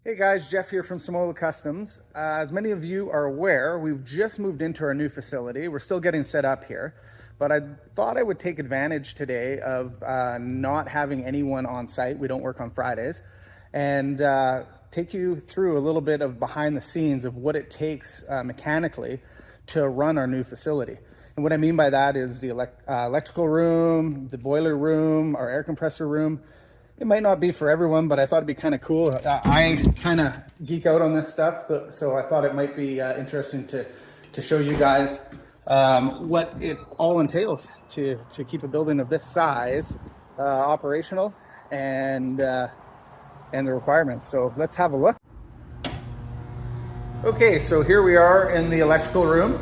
Hey guys, Jeff here from Samola Customs. As many of you are aware, we've just moved into our new facility. We're still getting set up here, but I thought I would take advantage today of not having anyone on site. We don't work on Fridays, and take you through a little bit of behind the scenes of what it takes mechanically to run our new facility. And what I mean by that is the electrical room, the boiler room, our air compressor room. It might not be for everyone, but I thought it'd be kind of cool. I kind of geek out on this stuff, so I thought it might be interesting to show you guys what it all entails to keep a building of this size operational and the requirements. So let's have a look. Okay, so here we are in the electrical room.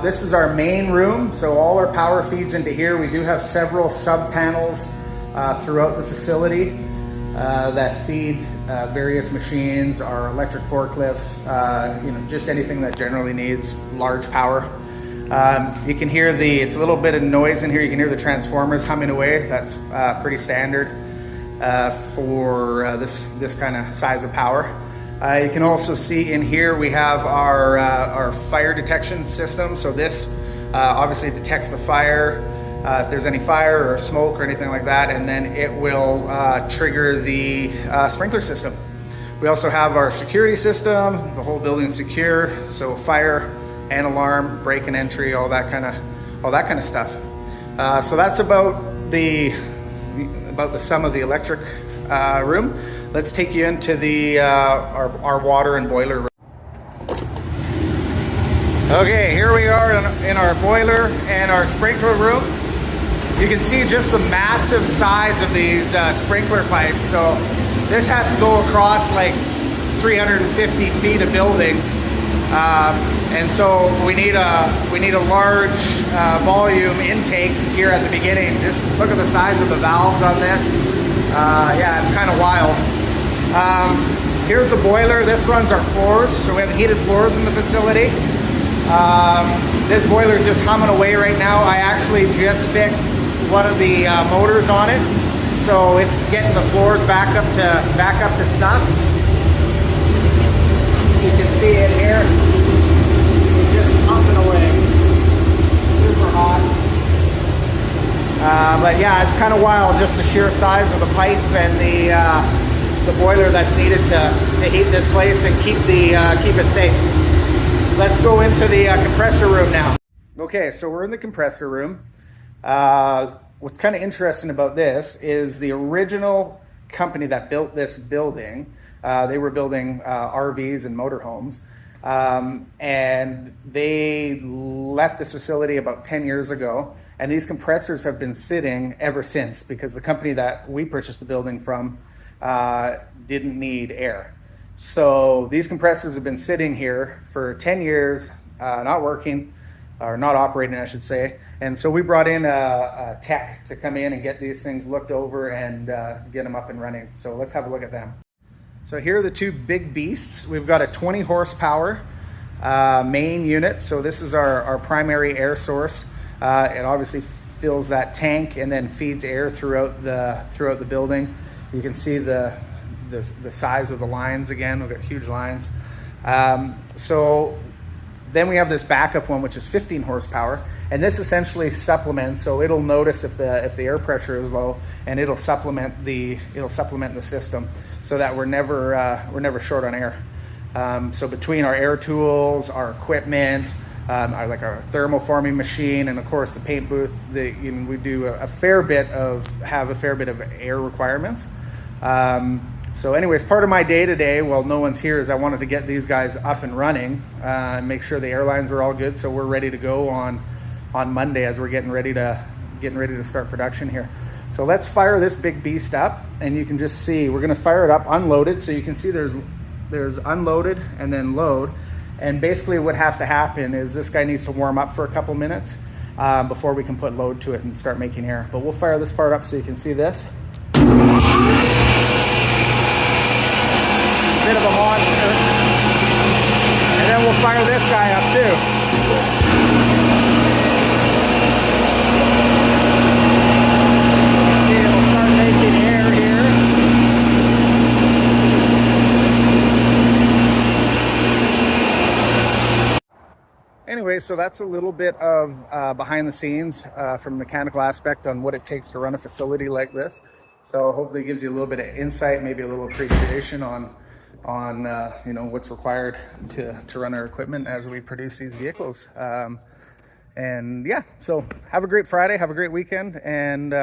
This is our main room, so all our power feeds into here. We do have several sub panels throughout the facility that feed various machines, our electric forklifts, just anything that generally needs large power. You can hear it's a little bit of noise in here. You can hear the transformers humming away. That's pretty standard for this kind of size of power. You can also see in here we have our fire detection system. So this obviously detects the fire, if there's any fire or smoke or anything like that, and then it will trigger the sprinkler system. We also have our security system. The whole building's secure, so fire and alarm, break and entry, all that kind of stuff. So that's about the sum of the electric room. Let's take you into the our water and boiler room. Okay, here we are in our boiler and our sprinkler room. You can see just the massive size of these sprinkler pipes. So this has to go across like 350 feet of building, and so we need a large volume intake here at the beginning. Just look at the size of the valves on this. Yeah, it's kind of wild. Here's the boiler. This runs our floors, so we have heated floors in the facility. This boiler is just humming away right now. I actually just fixed one of the motors on it, so it's getting the floors back up to snuff. You can see it here. It's just pumping away. Super hot. But yeah, it's kind of wild, just the sheer size of the pipe and the boiler that's needed to heat this place and keep it safe. Let's go into the compressor room now. Okay, so we're in the compressor room. What's kind of interesting about this is the original company that built this building, they were building RVs and motorhomes, and they left this facility about 10 years ago, and these compressors have been sitting ever since because the company that we purchased the building from didn't need air. So these compressors have been sitting here for 10 years, not working, or not operating, I should say. And so we brought in a tech to come in and get these things looked over and get them up and running. So let's have a look at them. So here are the two big beasts. We've got a 20 horsepower main unit. So this is our primary air source. It obviously fills that tank and then feeds air throughout the building. You can see the size of the lines again. We've got huge lines. So then we have this backup one, which is 15 horsepower, and this essentially supplements. So it'll notice if the air pressure is low, and it'll supplement the system so that we're never short on air. So between our air tools, our equipment, our thermoforming machine, and of course the paint booth, we do have a fair bit of air requirements. So anyways, part of my day-to-day, while no one's here, is I wanted to get these guys up and running, and make sure the airlines are all good, so we're ready to go on Monday as we're getting ready to start production here. So let's fire this big beast up, and you can just see we're going to fire it up unloaded. So you can see there's unloaded and then load, and basically what has to happen is this guy needs to warm up for a couple minutes before we can put load to it and start making air. But we'll fire this part up so you can see this. Bit of a monster, and then we'll fire this guy up too. See, it'll start making air here. anyway, so that's a little bit of behind the scenes from a mechanical aspect on what it takes to run a facility like this. So hopefully it gives you a little bit of insight, maybe a little appreciation on you know, what's required to run our equipment as we produce these vehicles. And yeah, so have a great Friday, have a great weekend, and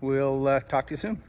we'll talk to you soon.